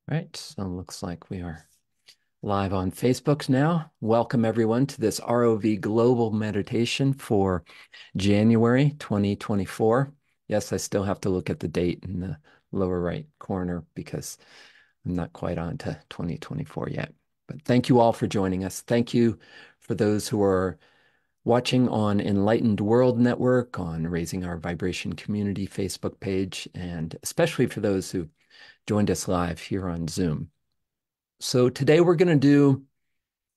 Right, so it looks like we are live on Facebook now. Welcome everyone to this ROV Global Meditation for January 2024. Yes, I still have to look at the date in the lower right corner because I'm not quite on to 2024 yet. But thank you all for joining us. Thank you for those who are watching on Enlightened World Network, on Raising Our Vibration Community Facebook page, and especially for those who joined us live here on Zoom. So today we're going to do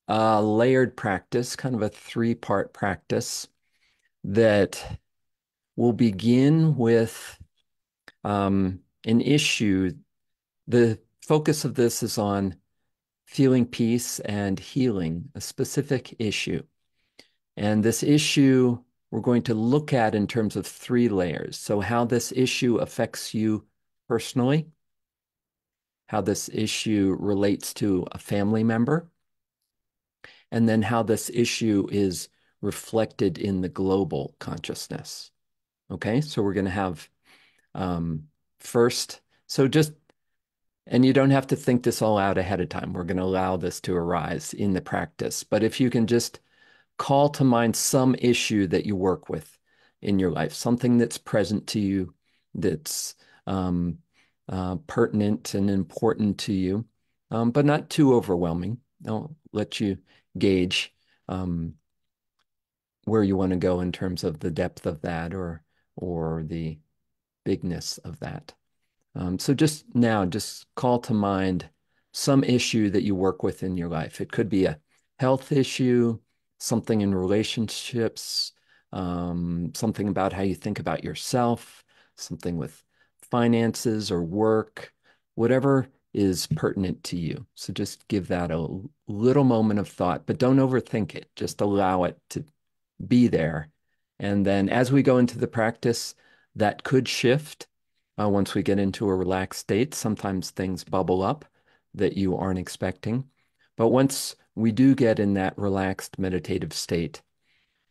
a layered practice, kind of a three-part practice that will begin with an issue. The focus of this is on feeling peace and healing, a specific issue. And this issue we're going to look at in terms of three layers. So how this issue affects you personally, how this issue relates to a family member, and then how this issue is reflected in the global consciousness. Okay, so we're going to have first, so just, and you don't have to think this all out ahead of time. We're going to allow this to arise in the practice. But if you can just call to mind some issue that you work with in your life, something that's present to you, that's pertinent and important to you, but not too overwhelming. I'll let you gauge um, where you want to go in terms of the depth of that or the bigness of that. So just now, just call to mind some issue that you work with in your life. It could be a health issue, something in relationships, something about how you think about yourself, something with finances or work, whatever is pertinent to you. So just give that a little moment of thought, but don't overthink it. Just allow it to be there. And then as we go into the practice, that could shift once we get into a relaxed state. Sometimes things bubble up that you aren't expecting. But once we do get in that relaxed meditative state,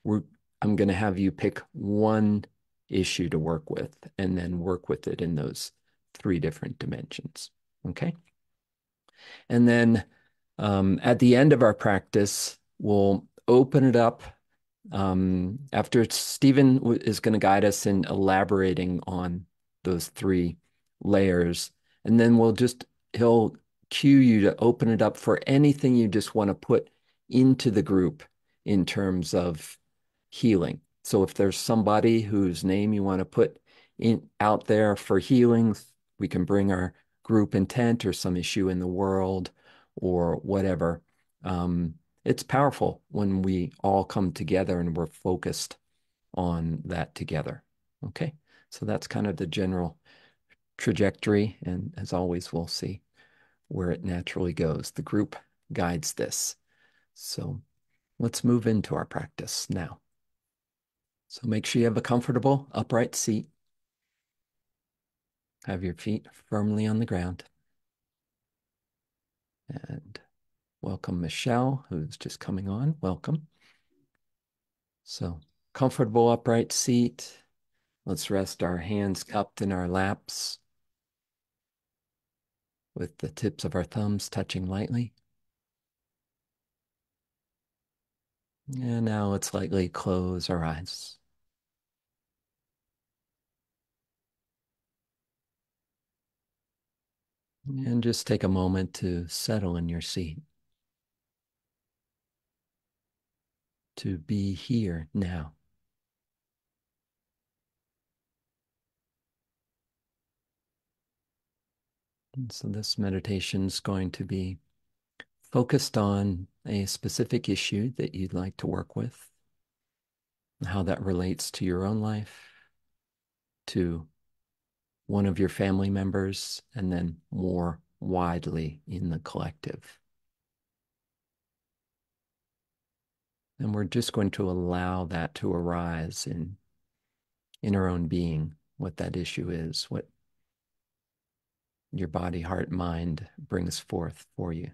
I'm going to have you pick one issue to work with and then work with it in those three different dimensions. Okay. And then at the end of our practice, we'll open it up after Stephen is going to guide us in elaborating on those three layers, and then he'll cue you to open it up for anything you just want to put into the group in terms of healing. So if there's somebody whose name you want to put in out there for healing, we can bring our group intent or some issue in the world or whatever. It's powerful when we all come together and we're focused on that together. Okay, so that's kind of the general trajectory. And as always, we'll see where it naturally goes. The group guides this. So let's move into our practice now. So make sure you have a comfortable upright seat. Have your feet firmly on the ground. And welcome Michelle, who's just coming on. Welcome. So comfortable upright seat. Let's rest our hands cupped in our laps with the tips of our thumbs touching lightly. And now let's lightly close our eyes. And just take a moment to settle in your seat, to be here now. And so this meditation is going to be focused on a specific issue that you'd like to work with, how that relates to your own life, to one of your family members, and then more widely in the collective. And we're just going to allow that to arise in our own being, what that issue is, what your body, heart, mind brings forth for you.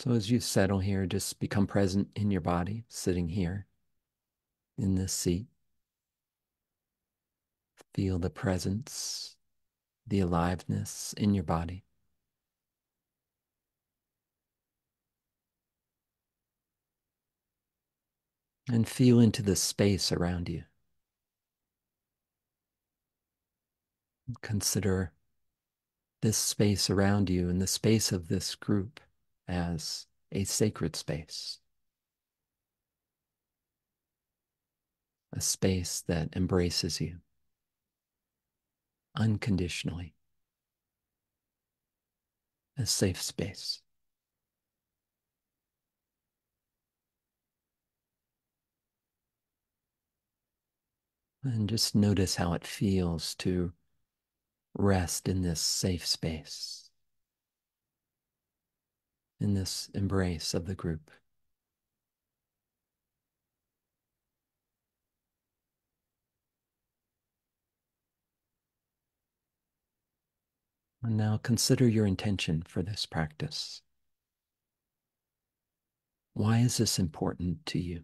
So as you settle here, just become present in your body, sitting here in this seat. Feel the presence, the aliveness in your body. And feel into the space around you. Consider this space around you and the space of this group as a sacred space, a space that embraces you unconditionally, a safe space. And just notice how it feels to rest in this safe space, in this embrace of the group. And now consider your intention for this practice. Why is this important to you?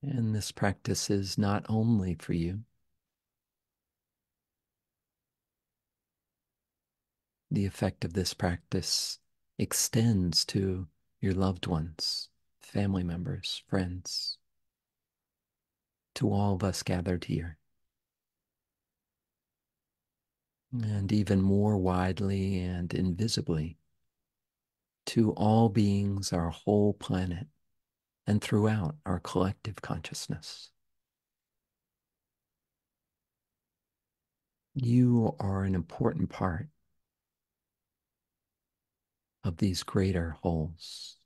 And this practice is not only for you. The effect of this practice extends to your loved ones, family members, friends, to all of us gathered here. And even more widely and invisibly, to all beings, our whole planet, and throughout our collective consciousness. You are an important part of these greater wholes.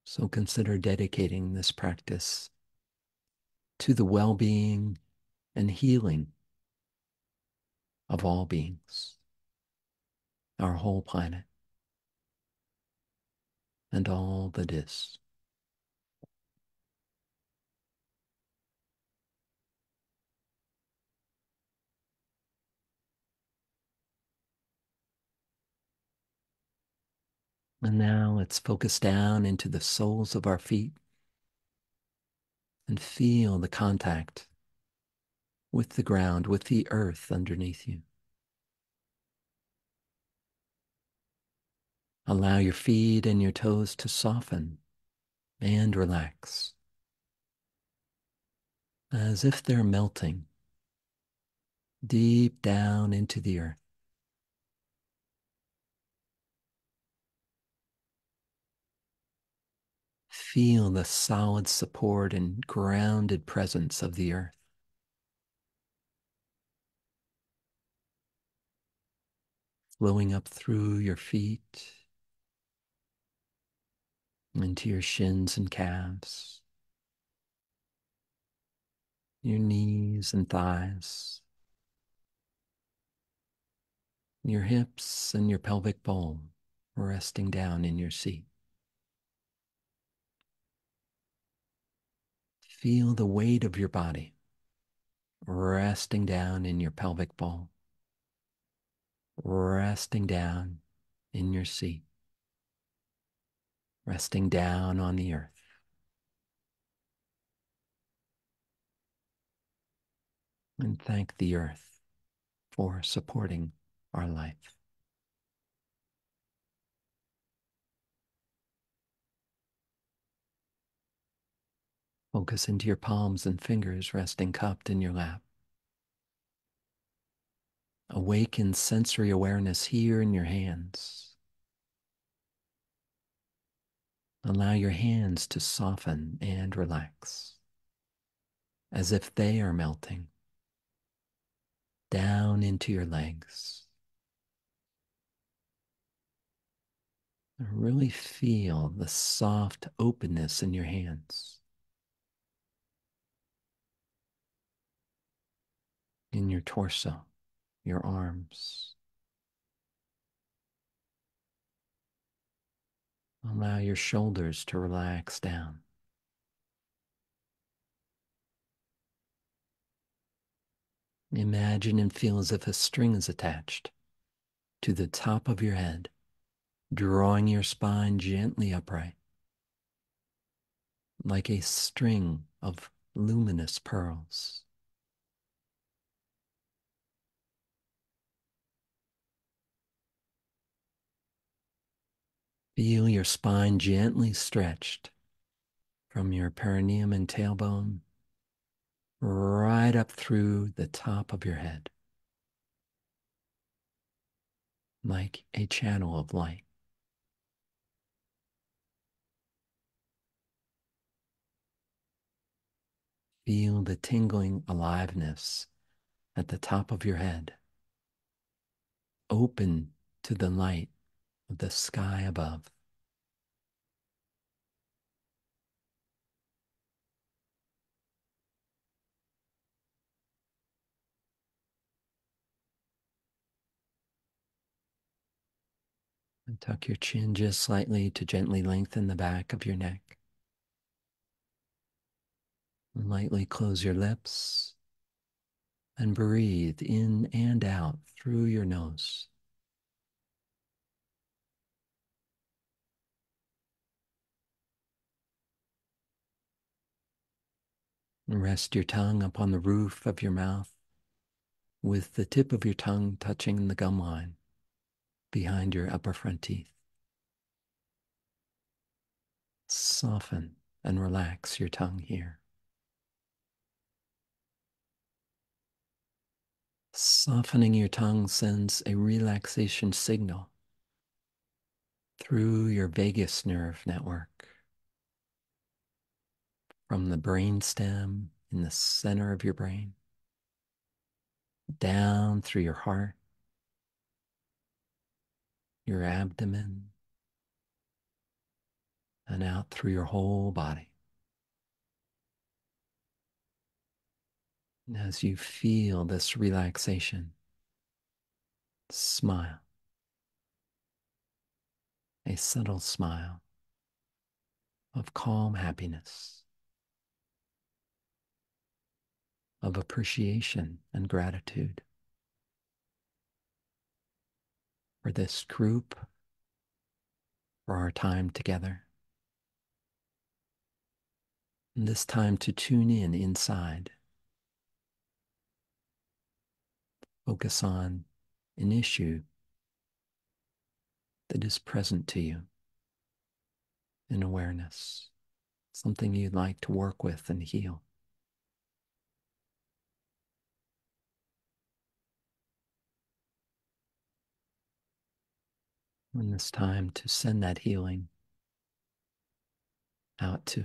So consider dedicating this practice to the well-being and healing of all beings, our whole planet, and all that is. And now let's focus down into the soles of our feet and feel the contact with the ground, with the earth underneath you. Allow your feet and your toes to soften and relax as if they're melting deep down into the earth. Feel the solid support and grounded presence of the earth, flowing up through your feet into your shins and calves, your knees and thighs, your hips and your pelvic bowl resting down in your seat. Feel the weight of your body resting down in your pelvic bowl, resting down in your seat, resting down on the earth. And thank the earth for supporting our life. Focus into your palms and fingers resting cupped in your lap. Awaken sensory awareness here in your hands. Allow your hands to soften and relax as if they are melting down into your legs. Really feel the soft openness in your hands, in your torso, your arms. Allow your shoulders to relax down. Imagine and feel as if a string is attached to the top of your head, drawing your spine gently upright, like a string of luminous pearls. Feel your spine gently stretched from your perineum and tailbone right up through the top of your head, like a channel of light. Feel the tingling aliveness at the top of your head, open to the light of the sky above. And tuck your chin just slightly to gently lengthen the back of your neck. And lightly close your lips and breathe in and out through your nose. And rest your tongue upon the roof of your mouth with the tip of your tongue touching the gum line behind your upper front teeth. Soften and relax your tongue here. Softening your tongue sends a relaxation signal through your vagus nerve network from the brain stem in the center of your brain, down through your heart, your abdomen, and out through your whole body. And as you feel this relaxation, smile, a subtle smile of calm happiness, of appreciation and gratitude for this group, for our time together, and this time to tune in inside. Focus on an issue that is present to you in awareness, something you'd like to work with and heal. And it's time to send that healing out to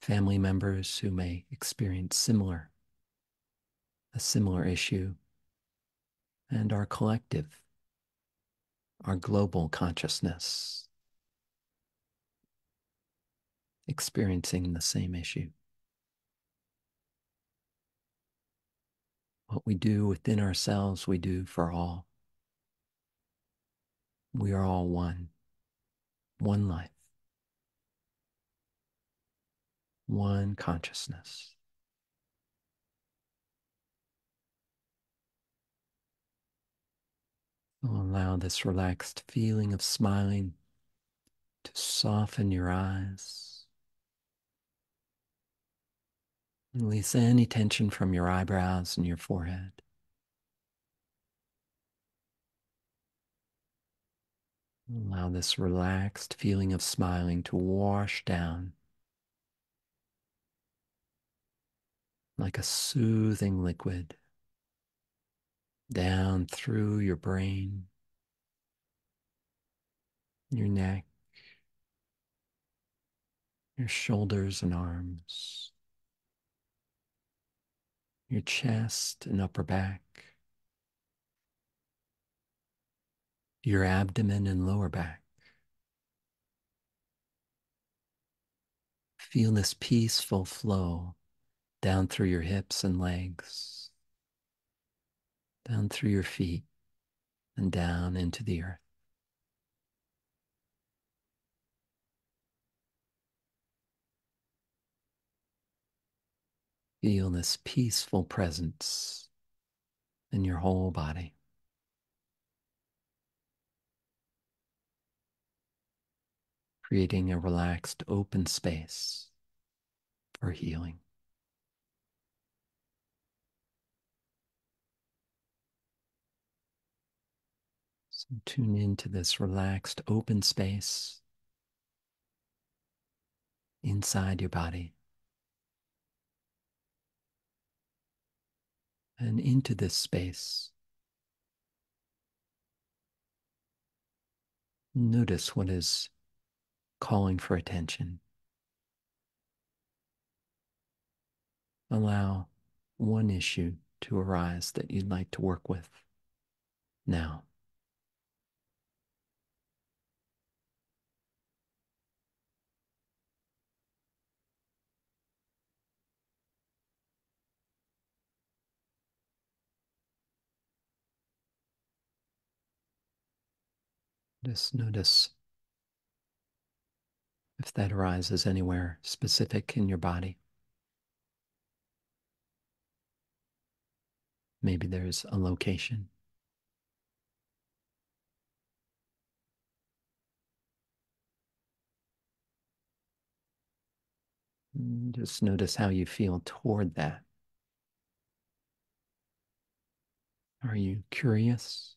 family members who may experience a similar issue, and our collective, our global consciousness experiencing the same issue. What we do within ourselves, we do for all. We are all one life, one consciousness. So allow this relaxed feeling of smiling to soften your eyes. Release any tension from your eyebrows and your forehead. Allow this relaxed feeling of smiling to wash down like a soothing liquid down through your brain, your neck, your shoulders and arms, your chest and upper back, your abdomen and lower back. Feel this peaceful flow down through your hips and legs, down through your feet, and down into the earth. Feel this peaceful presence in your whole body, creating a relaxed, open space for healing. So tune into this relaxed, open space inside your body and into this space. Notice what is calling for attention. Allow one issue to arise that you'd like to work with now. Just notice if that arises anywhere specific in your body. Maybe there's a location. Just notice how you feel toward that. Are you curious?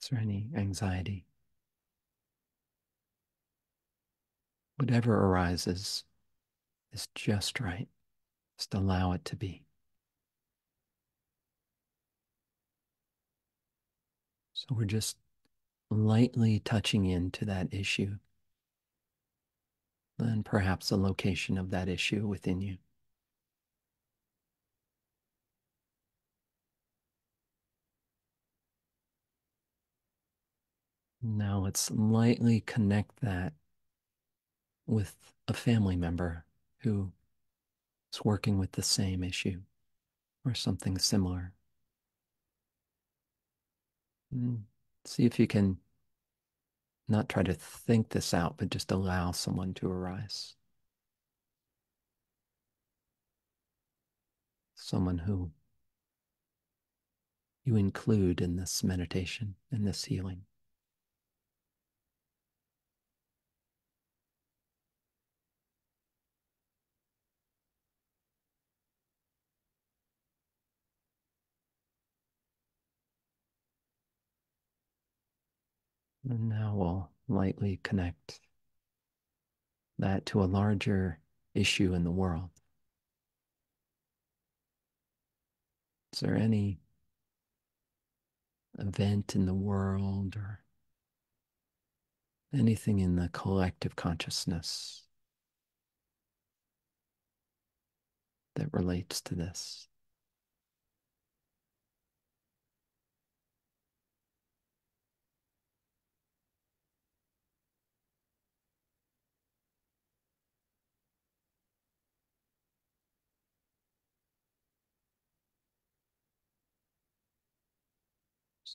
Is there any anxiety? Whatever arises is just right. Just allow it to be. So we're just lightly touching into that issue and perhaps the location of that issue within you. Now let's lightly connect that with a family member who is working with the same issue or something similar. See if you can not try to think this out, but just allow someone to arise. Someone who you include in this meditation, in this healing. And now we'll lightly connect that to a larger issue in the world. Is there any event in the world or anything in the collective consciousness that relates to this?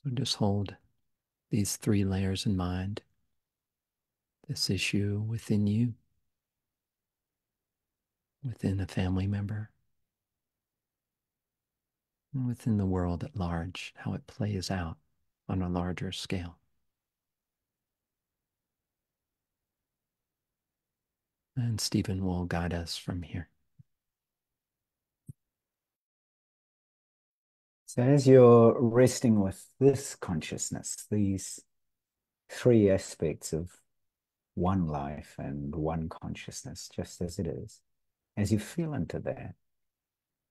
So just hold these three layers in mind. This issue within you, within a family member, and within the world at large, how it plays out on a larger scale. And Stephen will guide us from here. So as you're resting with this consciousness, these three aspects of one life and one consciousness, just as it is, as you feel into that,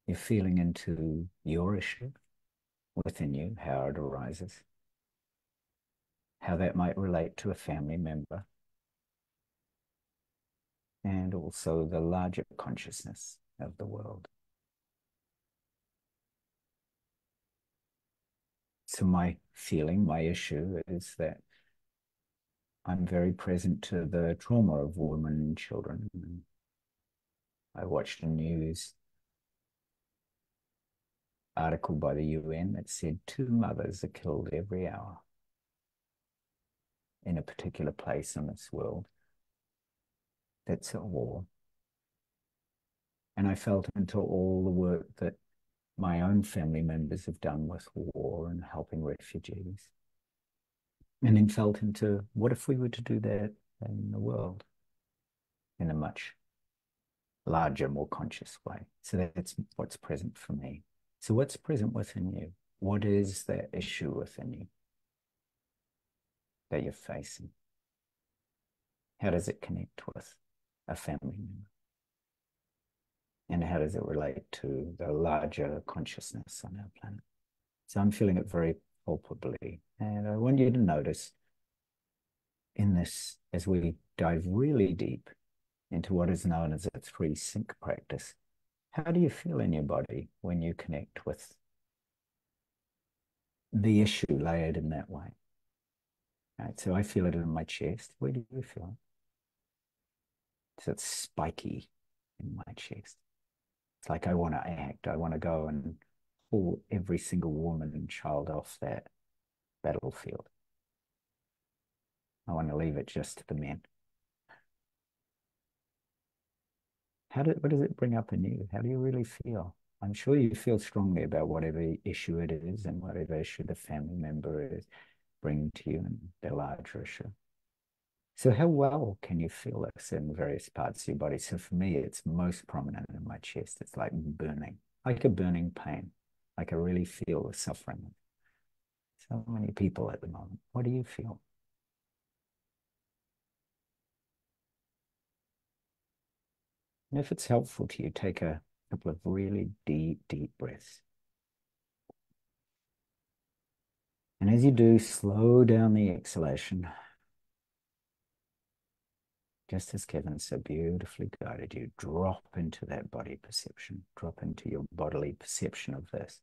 you're feeling into your issue within you, how it arises, how that might relate to a family member, and also the larger consciousness of the world. So my feeling, my issue is that I'm very present to the trauma of women and children. I watched a news article by the UN that said 2 mothers are killed every hour in a particular place in this world that's at war. And I felt into all the work that my own family members have done with war and helping refugees. And then felt into what if we were to do that in the world in a much larger, more conscious way. So that's what's present for me. So what's present within you? What is that issue within you that you're facing? How does it connect with a family member? And how does it relate to the larger consciousness on our planet? So I'm feeling it very palpably. And I want you to notice in this, as we dive really deep into what is known as a 3-sync practice, how do you feel in your body when you connect with the issue layered in that way? Right, so I feel it in my chest. Where do you feel it? So it's spiky in my chest. It's like I want to act. I want to go and pull every single woman and child off that battlefield. I want to leave it just to the men. What does it bring up in you? How do you really feel? I'm sure you feel strongly about whatever issue it is and whatever issue the family member is bringing to you and their larger issue. So how well can you feel this in various parts of your body? So for me, it's most prominent in my chest. It's like burning, like a burning pain. Like I really feel the suffering. So many people at the moment. What do you feel? And if it's helpful to you, take a couple of really deep, deep breaths. And as you do, slow down the exhalation. Just as Kevin so beautifully guided you, drop into that body perception, drop into your bodily perception of this.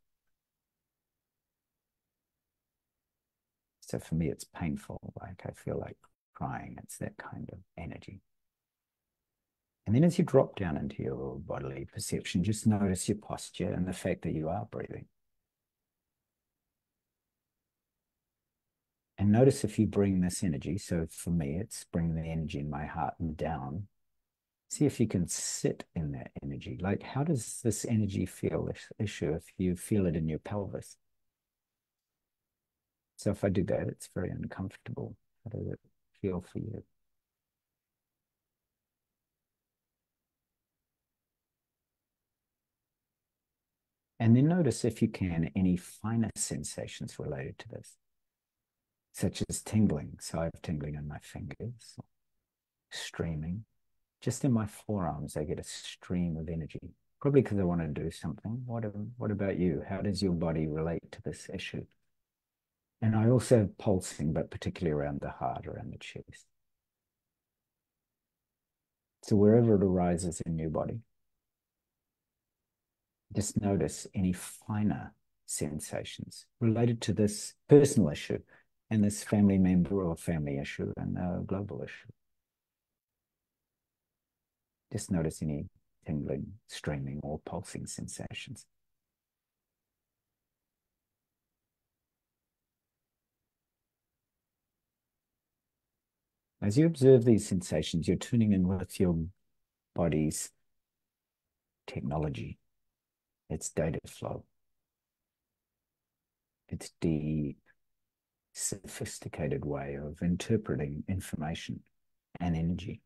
So for me, it's painful, like I feel like crying. It's that kind of energy. And then as you drop down into your bodily perception, just notice your posture and the fact that you are breathing. And notice if you bring this energy, so for me, it's bringing the energy in my heart and down. See if you can sit in that energy. Like, how does this energy feel, this issue, if you feel it in your pelvis? So if I do that, it's very uncomfortable. How does it feel for you? And then notice, if you can, any finer sensations related to this, such as tingling. So I have tingling in my fingers, streaming. Just in my forearms, I get a stream of energy, probably because I want to do something. What about you? How does your body relate to this issue? And I also have pulsing, but particularly around the heart, around the chest. So wherever it arises in your body, just notice any finer sensations related to this personal issue and this family member or family issue and a global issue. Just notice any tingling, streaming, or pulsing sensations. As you observe these sensations, you're tuning in with your body's technology, its data flow, its deep, sophisticated way of interpreting information and energy,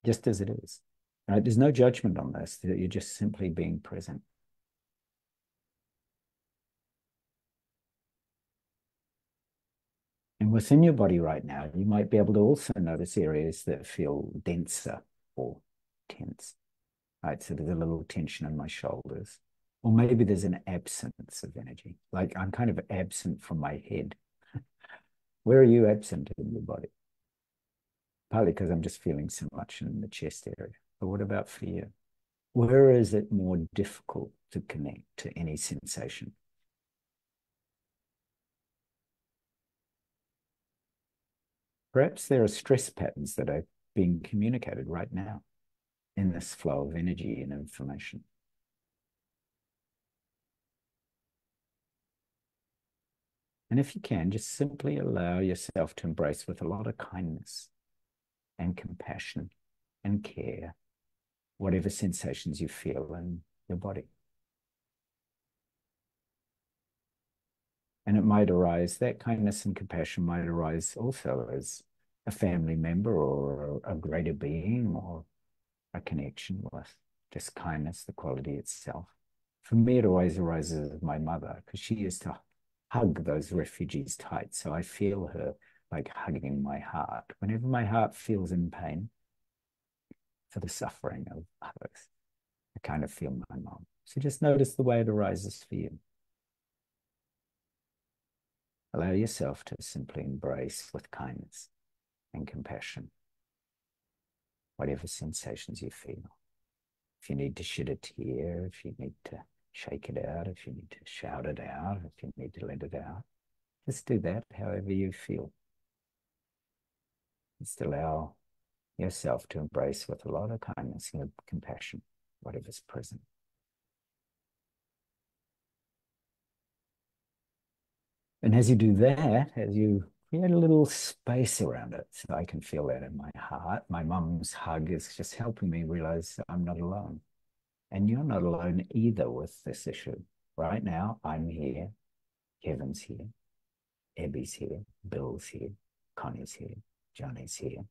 just as it is. Right? There's no judgment on this. You're just simply being present. And within your body right now, you might be able to also notice areas that feel denser or tense. Right? So there's a little tension in my shoulders. Or maybe there's an absence of energy. Like I'm kind of absent from my head. Where are you absent in your body? Partly because I'm just feeling so much in the chest area. But what about for you? Where is it more difficult to connect to any sensation? Perhaps there are stress patterns that are being communicated right now in this flow of energy and information. And if you can, just simply allow yourself to embrace with a lot of kindness and compassion and care whatever sensations you feel in your body. And it might arise, that kindness and compassion might arise also as a family member or a greater being or a connection with just kindness, the quality itself. For me, it always arises with my mother because she used to hug those refugees tight. So I feel her like hugging my heart. Whenever my heart feels in pain for the suffering of others, I kind of feel my mom. So just notice the way it arises for you. Allow yourself to simply embrace with kindness and compassion whatever sensations you feel. If you need to shed a tear, if you need to shake it out, if you need to shout it out, if you need to let it out, just do that however you feel. Just allow yourself to embrace with a lot of kindness and compassion whatever's present. And as you do that, as you create a little space around it, so I can feel that in my heart, my mum's hug is just helping me realize I'm not alone. And you're not alone either with this issue. Right now, I'm here, Kevin's here, Ebby's here, Bill's here, Connie's here, Johnny's here,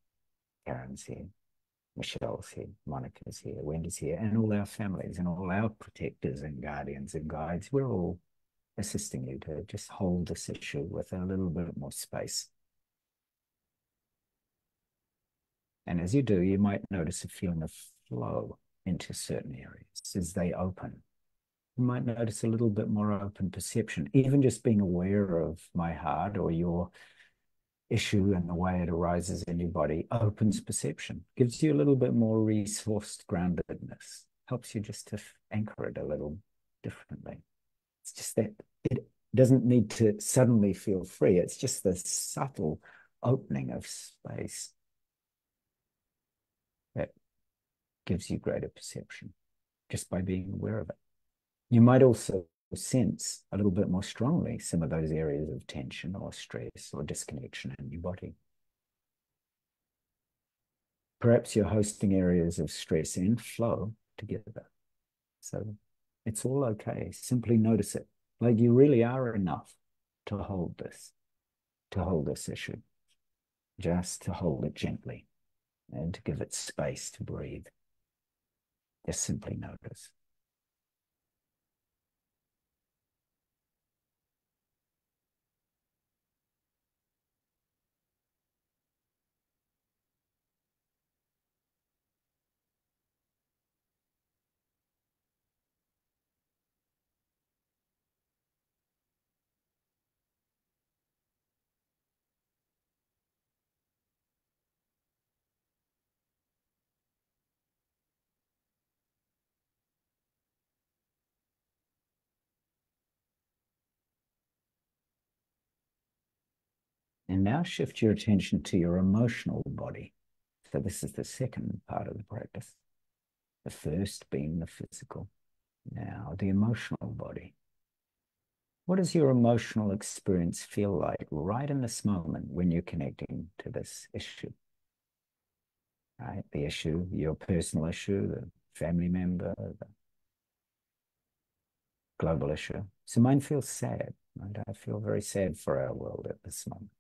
Karen's here, Michelle's here, Monica's here, Wendy's here, and all our families and all our protectors and guardians and guides. We're all assisting you to just hold this issue with a little bit more space. And as you do, you might notice a feeling of flow into certain areas as they open. You might notice a little bit more open perception, even just being aware of my heart or your issue and the way it arises in your body opens perception, gives you a little bit more resourced groundedness, helps you just to anchor it a little differently. It's just that it doesn't need to suddenly feel free. It's just the subtle opening of space that gives you greater perception just by being aware of it. You might also sense a little bit more strongly some of those areas of tension or stress or disconnection in your body. Perhaps you're hosting areas of stress and flow together. So it's all okay. Simply notice it. Like you really are enough to hold this issue, just to hold it gently and to give it space to breathe. Just simply notice. And now shift your attention to your emotional body. So this is the second part of the practice. The first being the physical. Now the emotional body. What does your emotional experience feel like right in this moment when you're connecting to this issue? Right? The issue, your personal issue, the family member, the global issue. So mine feels sad. Right? I feel very sad for our world at this moment.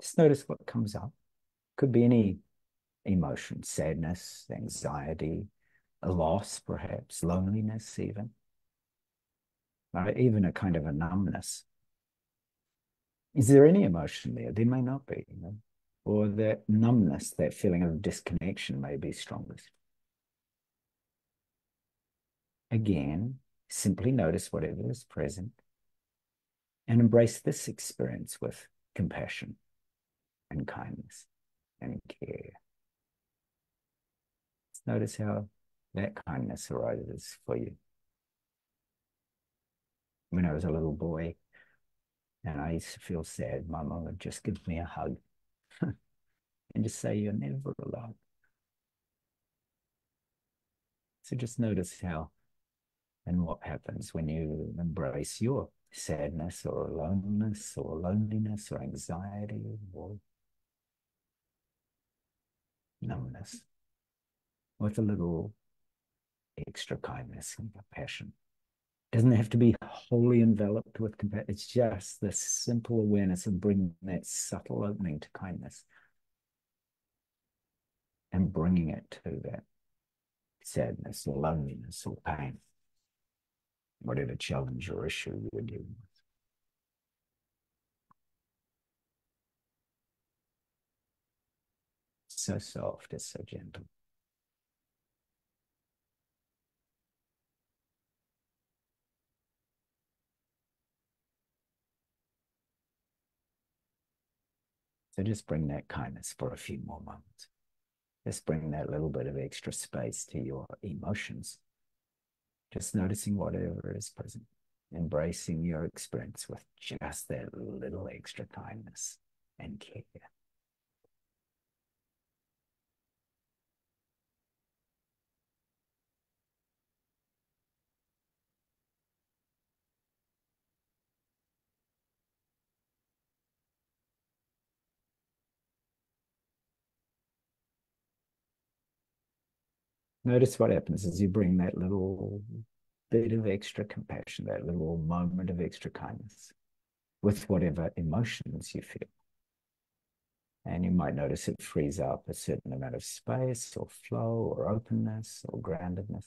Just notice what comes up. Could be any emotion, sadness, anxiety, a loss, perhaps, loneliness, even. Right? Even a kind of a numbness. Is there any emotion there? There may not be, you know? Or that numbness, that feeling of disconnection may be strongest. Again, simply notice whatever is present and embrace this experience with compassion and kindness and care. Just notice how that kindness arises for you. When I was a little boy and I used to feel sad, my mom would just give me a hug and just say, "You're never alone." So just notice how and what happens when you embrace your sadness or aloneness or loneliness or anxiety or numbness. with a little extra kindness and compassion. Doesn't have to be wholly enveloped with compassion. It's just this simple awareness of bringing that subtle opening to kindness and bringing it to that sadness or loneliness or pain, whatever challenge or issue you're dealing with. So soft, it's so gentle. So just bring that kindness for a few more moments. Just bring that little bit of extra space to your emotions. Just noticing whatever is present, embracing your experience with just that little extra kindness and care. Notice what happens as you bring that little bit of extra compassion, that little moment of extra kindness with whatever emotions you feel. And you might notice it frees up a certain amount of space or flow or openness or groundedness.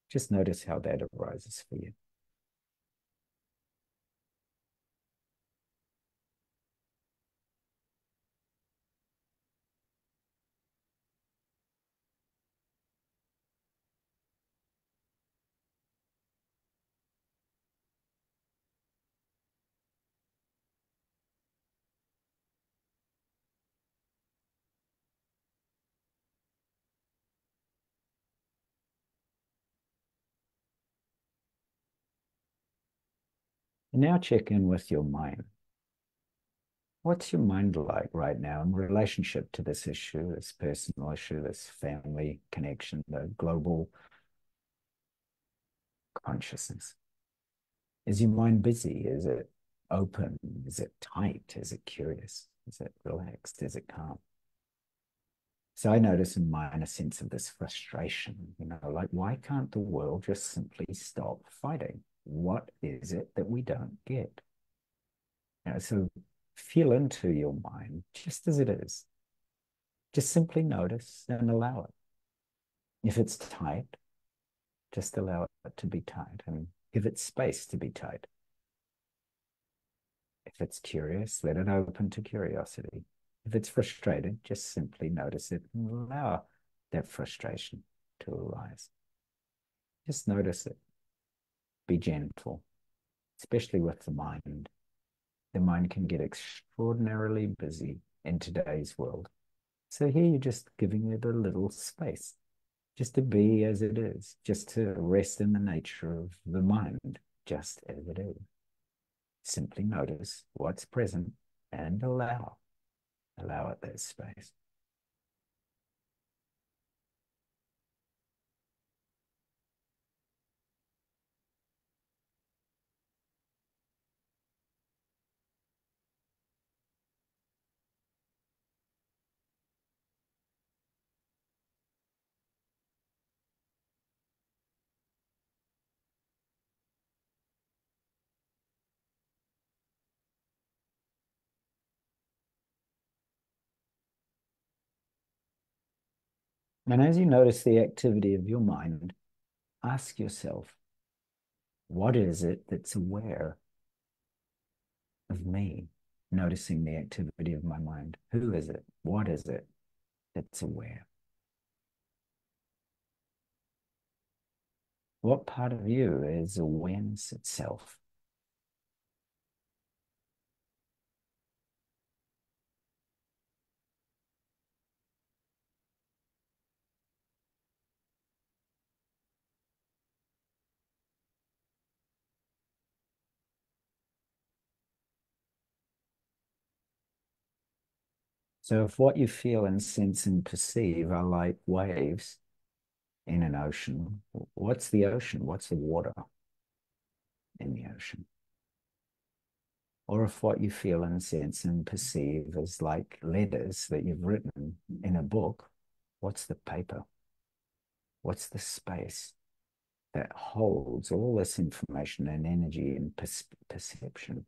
Just notice how that arises for you. And now check in with your mind. What's your mind like right now in relationship to this issue, this personal issue, this family connection, the global consciousness? Is your mind busy? Is it open? Is it tight? Is it curious? Is it relaxed? Is it calm? So I notice in mine a sense of this frustration, like why can't the world just simply stop fighting? What is it that we don't get? So feel into your mind just as it is. Just simply notice and allow it. If it's tight, just allow it to be tight and give it space to be tight. If it's curious, let it open to curiosity. If it's frustrated, just simply notice it and allow that frustration to arise. Just notice it. Be gentle, especially with the mind. The mind can get extraordinarily busy in today's world. So here you're just giving it a little space, just to be as it is, just to rest in the nature of the mind, just as it is. Simply notice what's present and allow it that space. And as you notice the activity of your mind, ask yourself, what is it that's aware of me? Noticing the activity of my mind. Who is it? What is it that's aware? What part of you is awareness itself? So if what you feel and sense and perceive are like waves in an ocean, what's the ocean? What's the water in the ocean? Or if what you feel and sense and perceive is like letters that you've written in a book, what's the paper? What's the space that holds all this information and energy and perception?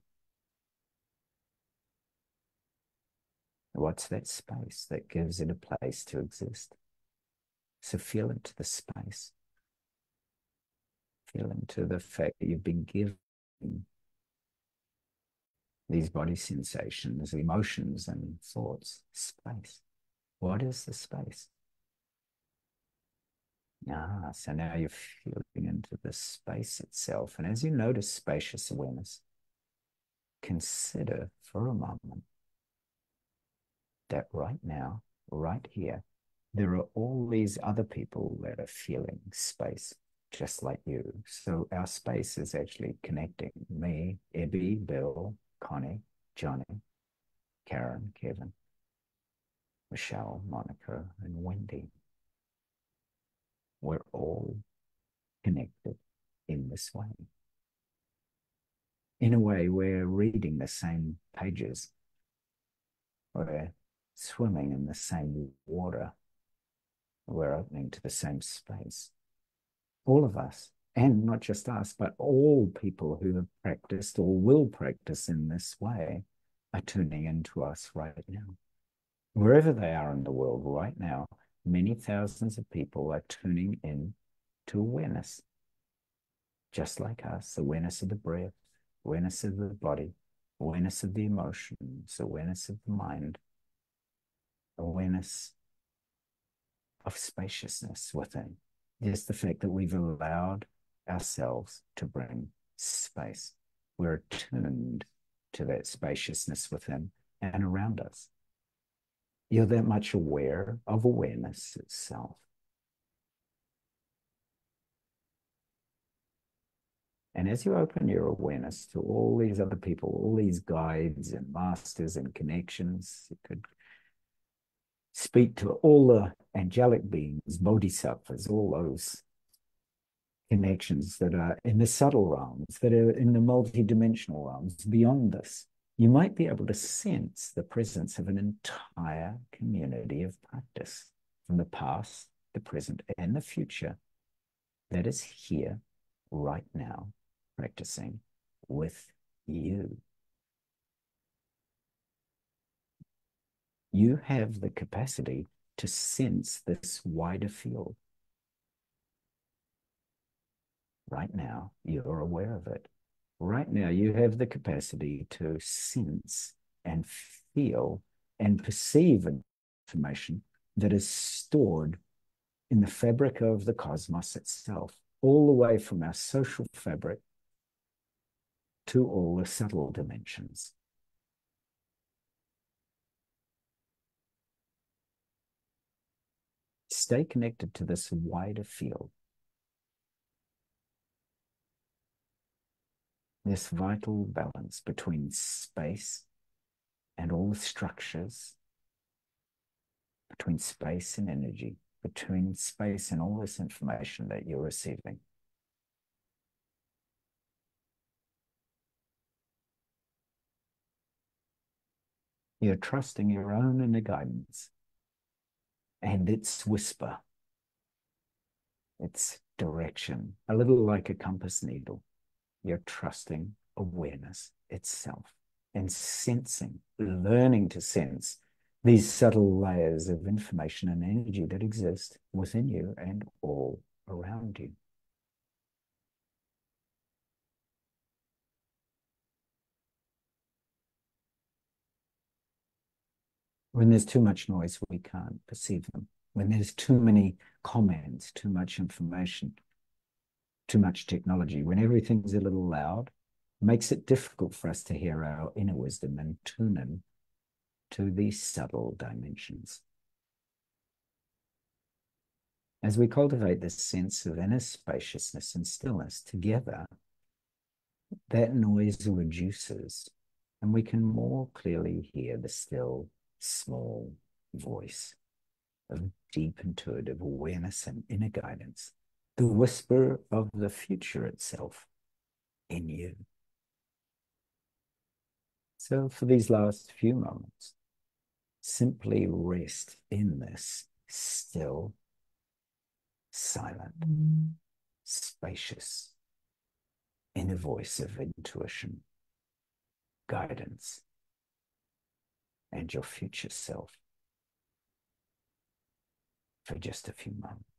What's that space that gives it a place to exist? So feel into the space. Feel into the fact that you've been given these body sensations, emotions, and thoughts. Space. What is the space? So now you're feeling into the space itself. And as you notice spacious awareness, consider for a moment that right now, right here, there are all these other people that are feeling space just like you. So our space is actually connecting me, Ebby, Bill, Connie, Johnny, Karen, Kevin, Michelle, Monica, and Wendy. We're all connected in this way. In a way, we're reading the same pages. We're swimming in the same water. We're opening to the same space. All of us, and not just us, but all people who have practiced or will practice in this way are tuning into us right now. Wherever they are in the world right now, many thousands of people are tuning in to awareness. Just like us, awareness of the breath, awareness of the body, awareness of the emotions, awareness of the mind, awareness of spaciousness within. Just the fact that we've allowed ourselves to bring space. We're attuned to that spaciousness within and around us. You're that much aware of awareness itself. And as you open your awareness to all these other people, all these guides and masters and connections, you could speak to all the angelic beings, bodhisattvas, all those connections that are in the subtle realms, that are in the multidimensional realms beyond this. You might be able to sense the presence of an entire community of practice from the past, the present, and the future that is here right now, practicing with you. You have the capacity to sense this wider field. Right now, you're aware of it. Right now, you have the capacity to sense and feel and perceive information that is stored in the fabric of the cosmos itself, all the way from our social fabric to all the subtle dimensions. Stay connected to this wider field, this vital balance between space and all the structures, between space and energy, between space and all this information that you're receiving. You're trusting your own inner guidance and its whisper, its direction, a little like a compass needle. You're trusting awareness itself and sensing, learning to sense these subtle layers of information and energy that exist within you and all around you. When there's too much noise, we can't perceive them. When there's too many comments, too much information, too much technology, when everything's a little loud, makes it difficult for us to hear our inner wisdom and tune in to these subtle dimensions. As we cultivate this sense of inner spaciousness and stillness together, that noise reduces and we can more clearly hear the still, small voice of deep intuitive awareness and inner guidance, the whisper of the future itself in you. So for these last few moments, simply rest in this still, silent, spacious, inner voice of intuition, guidance, and your future self for just a few moments.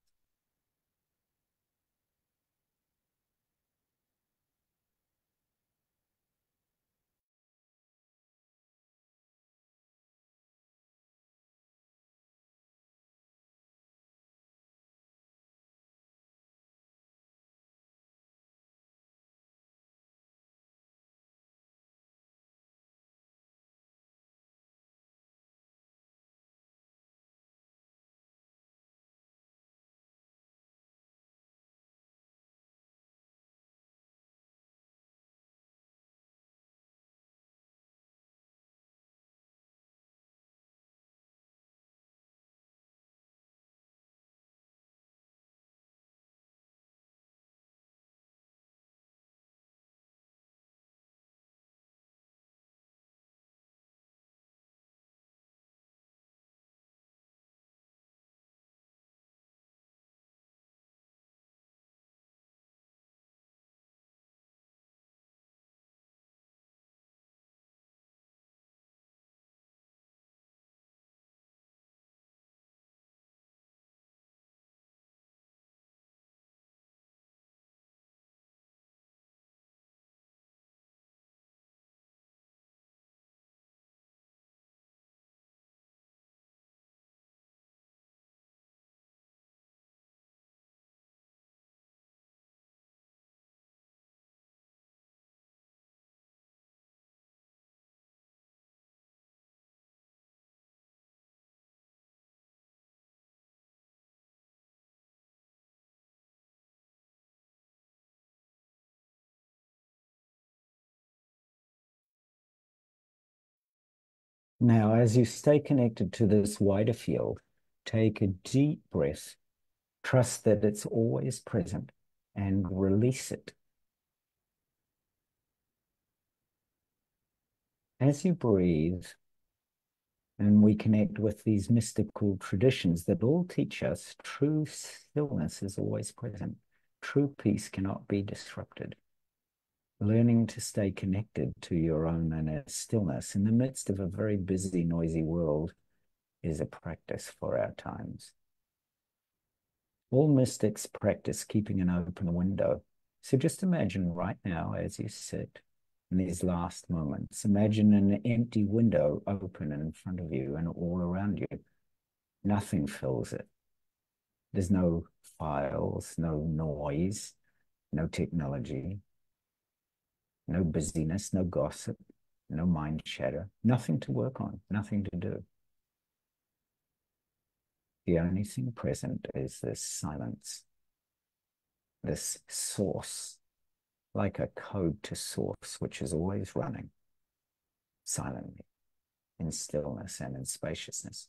Now, as you stay connected to this wider field, take a deep breath, trust that it's always present, and release it. As you breathe, and we connect with these mystical traditions that all teach us true stillness is always present. True peace cannot be disrupted. Learning to stay connected to your own inner stillness in the midst of a very busy, noisy world is a practice for our times. All mystics practice keeping an open window. So just imagine right now as you sit in these last moments, imagine an empty window open in front of you and all around you. Nothing fills it. There's no files, no noise, no technology, no busyness, no gossip, no mind chatter, nothing to work on, nothing to do. The only thing present is this silence, this source, like a code to source, which is always running silently in stillness and in spaciousness.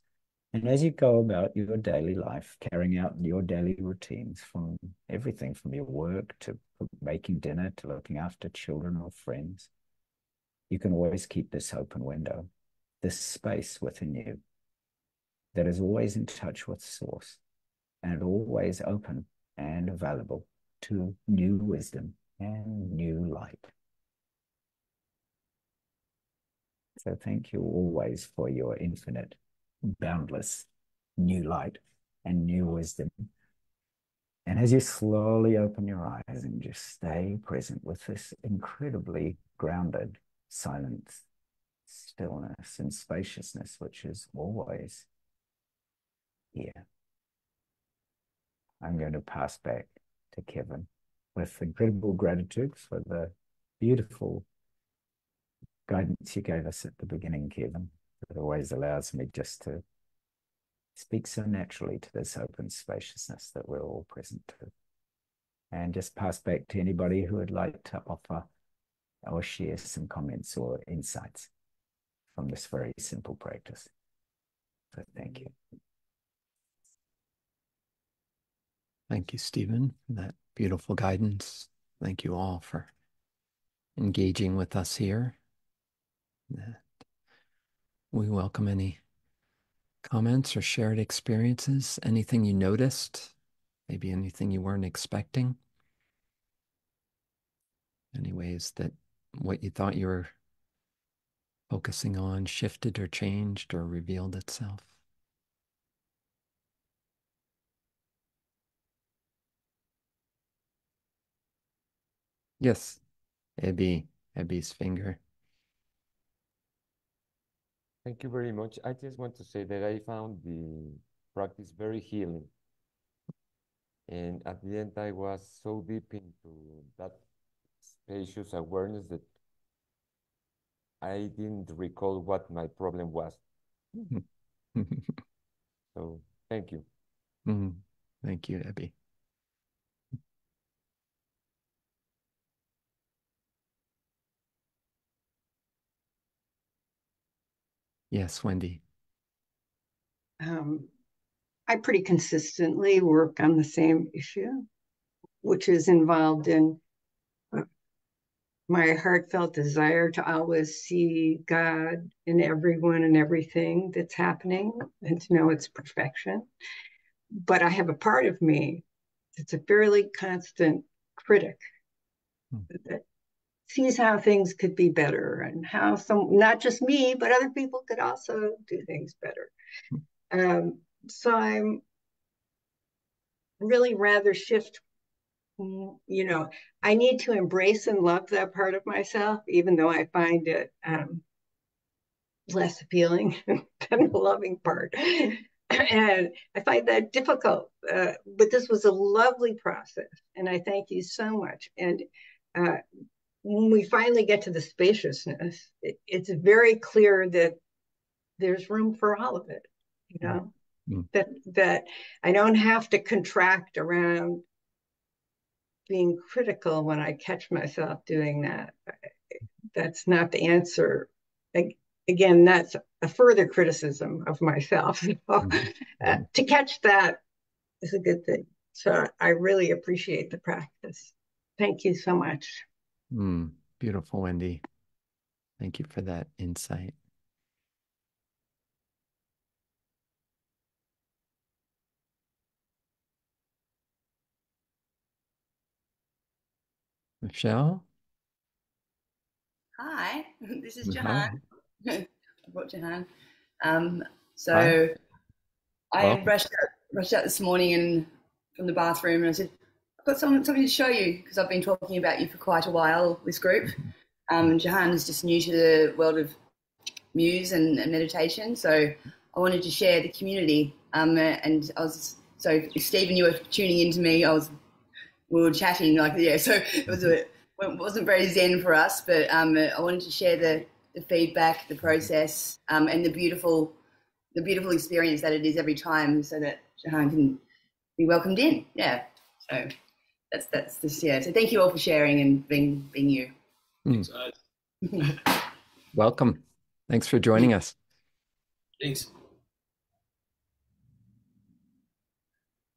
And as you go about your daily life, carrying out your daily routines from everything from your work to making dinner to looking after children or friends, you can always keep this open window, this space within you that is always in touch with source and always open and available to new wisdom and new light. So thank you always for your infinite, boundless new light and new wisdom. And as you slowly open your eyes and just stay present with this incredibly grounded silence, stillness, and spaciousness, which is always here, I'm going to pass back to Kevin with incredible gratitude for the beautiful guidance you gave us at the beginning, Kevin. It always allows me just to speak so naturally to this open spaciousness that we're all present to. And just pass back to anybody who would like to offer or share some comments or insights from this very simple practice. So thank you. Thank you, Stephen, for that beautiful guidance. Thank you all for engaging with us here. We welcome any comments or shared experiences, anything you noticed Maybe anything you weren't expecting? Any ways that what you thought you were focusing on shifted or changed or revealed itself? Yes, Abby's finger. Thank you very much. I just want to say that I found the practice very healing. And at the end, I was so deep into that spacious awareness that I didn't recall what my problem was. So thank you. Thank you, Abby. Yes, Wendy. I pretty consistently work on the same issue, which is involved in my heartfelt desire to always see God in everyone and everything that's happening and to know it's perfection. But I have a part of me that's a fairly constant critic that sees how things could be better and how not just me, but other people could also do things better. So I'm really rather shift. I need to embrace and love that part of myself, even though I find it less appealing than the loving part. And I find that difficult. But this was a lovely process, and I thank you so much. And when we finally get to the spaciousness, it's very clear that there's room for all of it, that I don't have to contract around being critical when I catch myself doing that. That's not the answer. Again, that's a further criticism of myself. To catch that is a good thing. So I really appreciate the practice. Thank you so much. Beautiful, Wendy. Thank you for that insight. Michelle? Hi, this is Hi. Jahan. I brought Jahan. Hi. I rushed out this morning and from the bathroom, and I said, I've got something to show you because I've been talking about you for quite a while, this group. Jahan is just new to the world of muse and meditation, so I wanted to share the community. And I was, so if Stephen, you were tuning into me, we were chatting so it wasn't very zen for us, but I wanted to share the feedback, the process, and the beautiful experience that it is every time, so that Jahan can be welcomed in. Yeah. So that's this. Yeah. So thank you all for sharing and being you. Thanks. Welcome. Thanks for joining us. Thanks.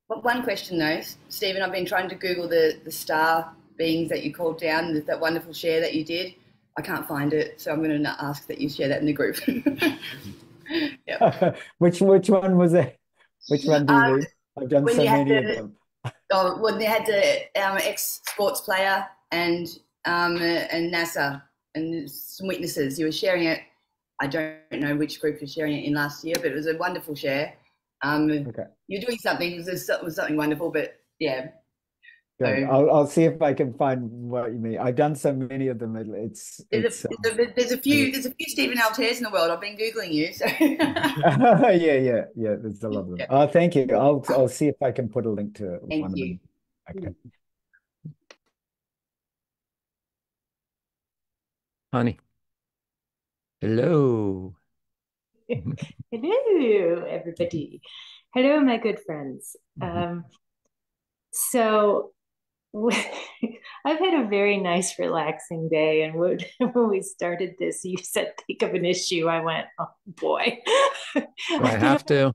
Well, one question though, Stephen, I've been trying to Google the star beings that you called down, that wonderful share that you did. I can't find it, so I'm going to ask that you share that in the group. Which one was it? Which one do you mean? I've done so many of them. When they had the ex-sports player and NASA and some witnesses, you were sharing it. I don't know which group you're sharing it in last year, but it was a wonderful share. Okay. You're doing something. It was something wonderful, but yeah. So, I'll see if I can find what you mean. I've done so many of them. There's a few Stephen Altairs in the world. I've been Googling you. So. yeah. There's a lot of them. Oh, thank you. I'll see if I can put a link to thank one you. of them. Okay. Honey. Hello. Hello, everybody. Hello, my good friends. So I've had a very nice, relaxing day. And when we started this, you said, think of an issue. I went, oh boy. Do I have to?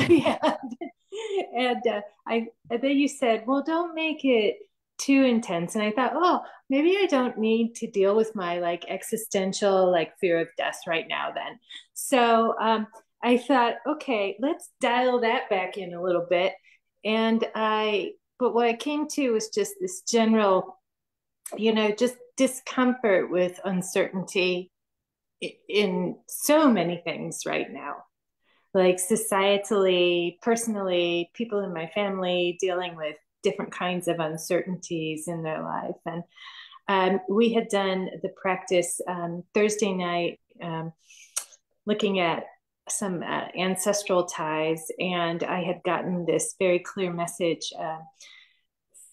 Yeah. And then you said, well, don't make it too intense. And I thought, oh, maybe I don't need to deal with my existential fear of death right now then. So I thought, okay, let's dial that back in a little bit But what I came to was just this general, just discomfort with uncertainty in so many things right now, like societally, personally, people in my family dealing with different kinds of uncertainties in their life. And we had done the practice Thursday night, looking at some ancestral ties, and I had gotten this very clear message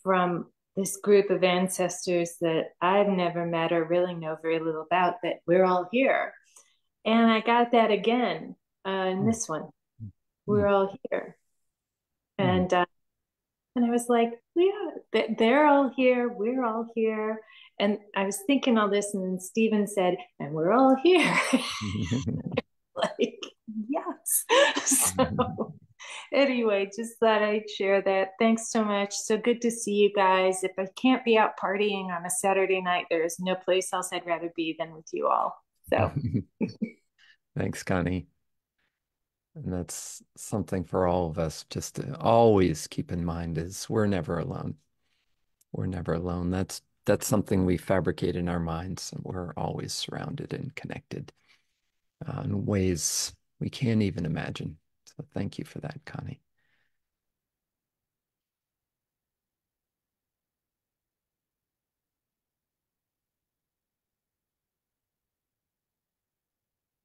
from this group of ancestors that I've never met or really know very little about, that we're all here. And I got that again in this one. We're all here. And I was like, yeah, they're all here. We're all here. And I was thinking all this, and then Stephen said, and we're all here. Like, yes. So anyway, just thought I'd share that. Thanks so much. So good to see you guys. If I can't be out partying on a Saturday night, there is no place else I'd rather be than with you all. So thanks, Connie. And that's something for all of us just to always keep in mind, is we're never alone. We're never alone. That's something we fabricate in our minds, and we're always surrounded and connected in ways we can't even imagine. So thank you for that, Connie.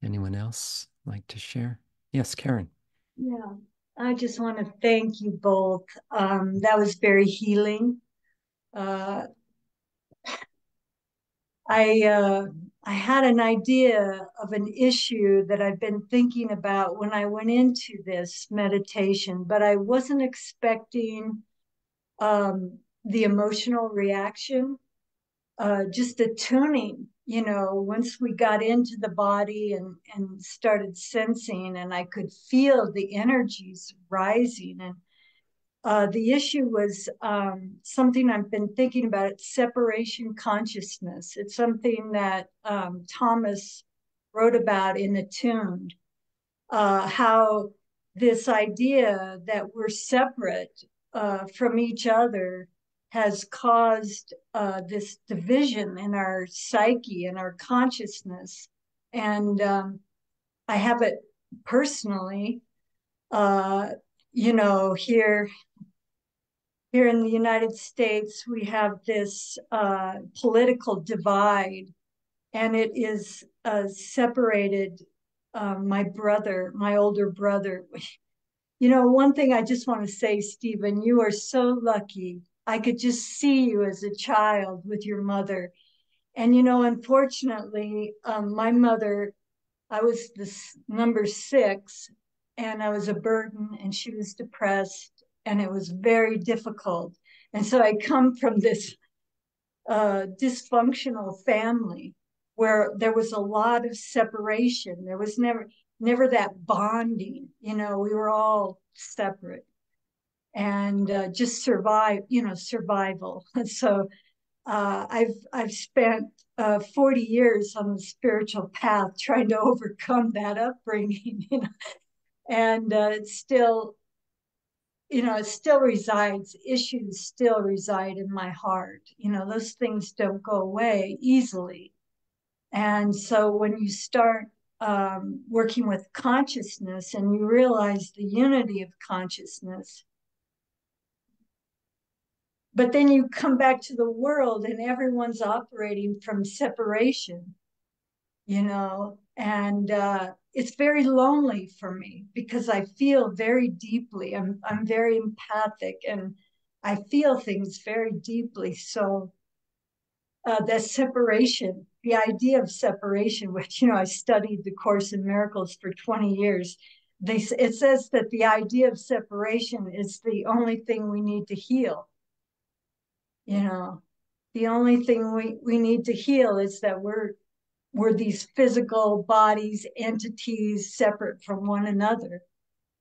Anyone else like to share? Yes, Karen. Yeah, I just want to thank you both. That was very healing. Uh, I had an idea of an issue that I've been thinking about when I went into this meditation, but I wasn't expecting the emotional reaction, just a tuning. Once we got into the body and started sensing, and I could feel the energies rising. And the issue was something I've been thinking about. It's separation consciousness. It's something that Thomas wrote about in Attuned, how this idea that we're separate from each other has caused this division in our psyche and our consciousness. And I have it personally, here in the United States, we have this political divide, and it is separated my older brother. One thing I just want to say, Stephen, you are so lucky. I could just see you as a child with your mother. And, unfortunately, my mother, I was this number 6, and I was a burden, and she was depressed, and it was very difficult. And so I come from this dysfunctional family where there was a lot of separation. There was never that bonding. We were all separate, and just survival. And so I've spent 40 years on the spiritual path trying to overcome that upbringing, and it still resides. Issues still reside in my heart. Those things don't go away easily. And so when you start working with consciousness and you realize the unity of consciousness, but then you come back to the world and everyone's operating from separation, and it's very lonely for me because I feel very deeply. I'm very empathic, and I feel things very deeply. So the separation, the idea of separation, which, I studied the Course in Miracles for 20 years. It says that the idea of separation is the only thing we need to heal. The only thing we need to heal is that we're these physical bodies, entities separate from one another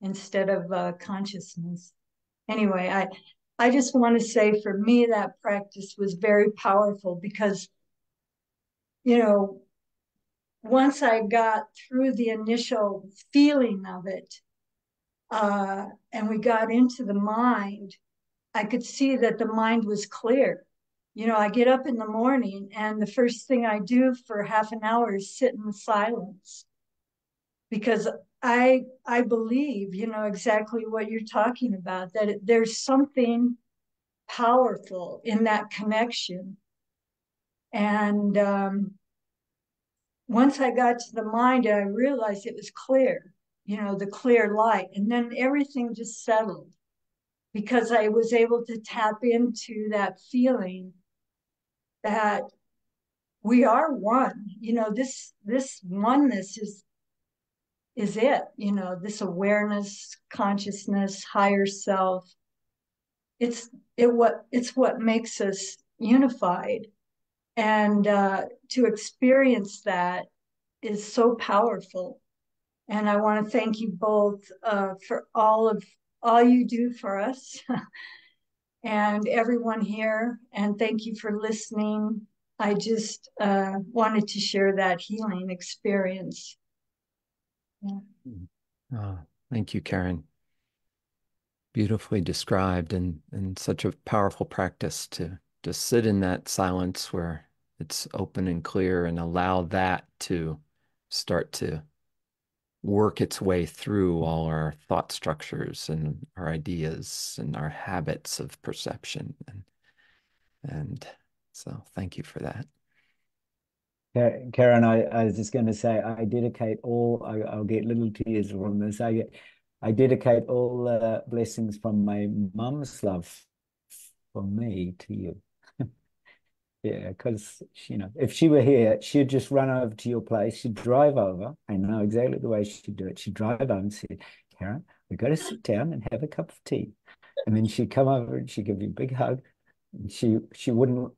instead of consciousness. Anyway, I just want to say, for me, that practice was very powerful because, once I got through the initial feeling of it, and we got into the mind, I could see that the mind was clear. You know, I get up in the morning and the first thing I do for half an hour is sit in silence, because I believe, you know, exactly what you're talking about, that there's something powerful in that connection. And once I got to the mind, I realized it was clear, you know, the clear light. And then everything just settled because I was able to tap into that feeling that we are one. You know, this oneness is it, you know, this awareness, consciousness, higher self. It's what makes us unified. And to experience that is so powerful. And I want to thank you both for all you do for us and everyone here. And thank you for listening. I just wanted to share that healing experience. Yeah. Oh, thank you, Karen. Beautifully described, and such a powerful practice to just sit in that silence where it's open and clear and allow that to start to work its way through all our thought structures and our ideas and our habits of perception. And so thank you for that. Karen, I was just going to say, I dedicate all, I'll get little tears from this. I dedicate all blessings from my mum's love for me to you. Yeah, because, you know, if she were here, she'd just run over to your place. She'd drive over. I know exactly the way she'd do it. She'd drive over and say, Karen, we've got to sit down and have a cup of tea. And then she'd come over and she'd give you a big hug. And she wouldn't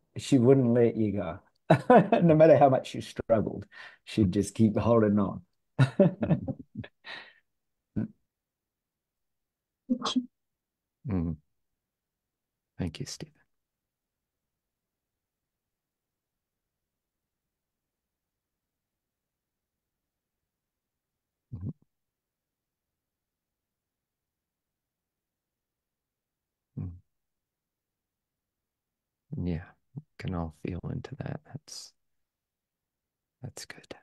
let you go. No matter how much you struggled, she'd just keep holding on. Mm. Thank you, Stephen. Mhm. Mm. Yeah, can all feel into that. That's good.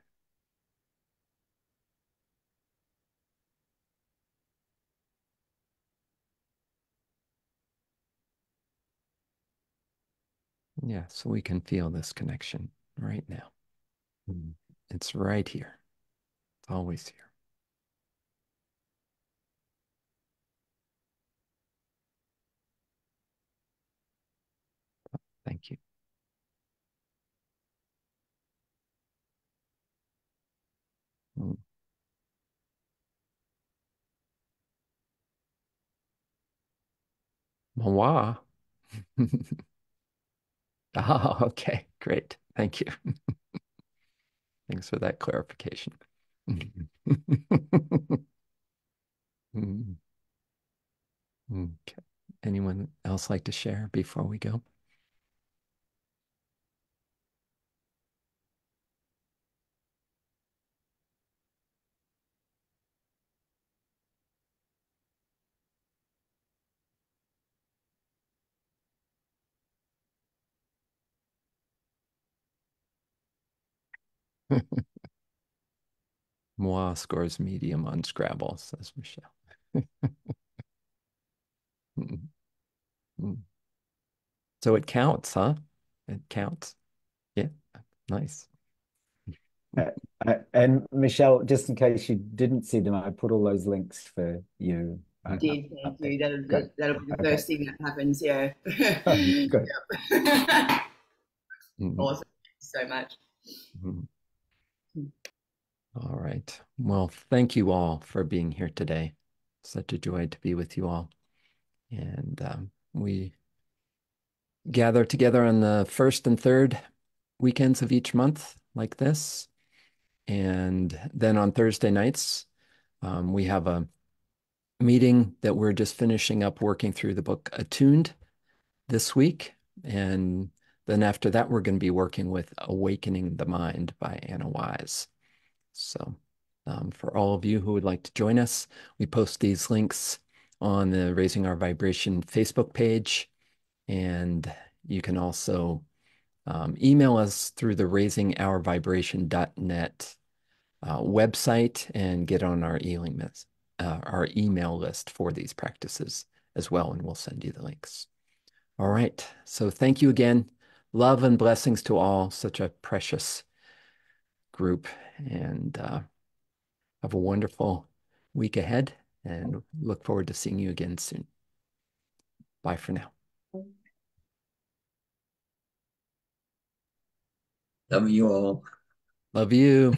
Yeah, so we can feel this connection right now. It's right here. It's always here. Thank you. Mm. Mawa. Oh, okay, great. Thank you. Thanks for that clarification. Mm. Okay. Anyone else like to share before we go? Moi scores medium on Scrabble, says Michelle. Mm, mm. So it counts, huh? It counts. Yeah, nice. And Michelle, just in case you didn't see them, I put all those links for you. You did, thank you. Good. That'll be the Okay. first thing that happens, yeah. Good. Awesome. Thank you so much. Mm. All right. Well, thank you all for being here today. Such a joy to be with you all. And we gather together on the first and third weekends of each month like this. And then on Thursday nights, we have a meeting that we're just finishing up working through the book Attuned this week. And then after that, we're going to be working with Awakening the Mind by Anna Wise. So for all of you who would like to join us. We post these links on the Raising Our Vibration Facebook page, and you can also email us through the raisingourvibration.net website and get on our email list for these practices as well, and we'll send you the links. All right, so thank you again. Love and blessings to all, such a precious group, and have a wonderful week ahead, and look forward to seeing you again soon. Bye for now. Love you all. Love you.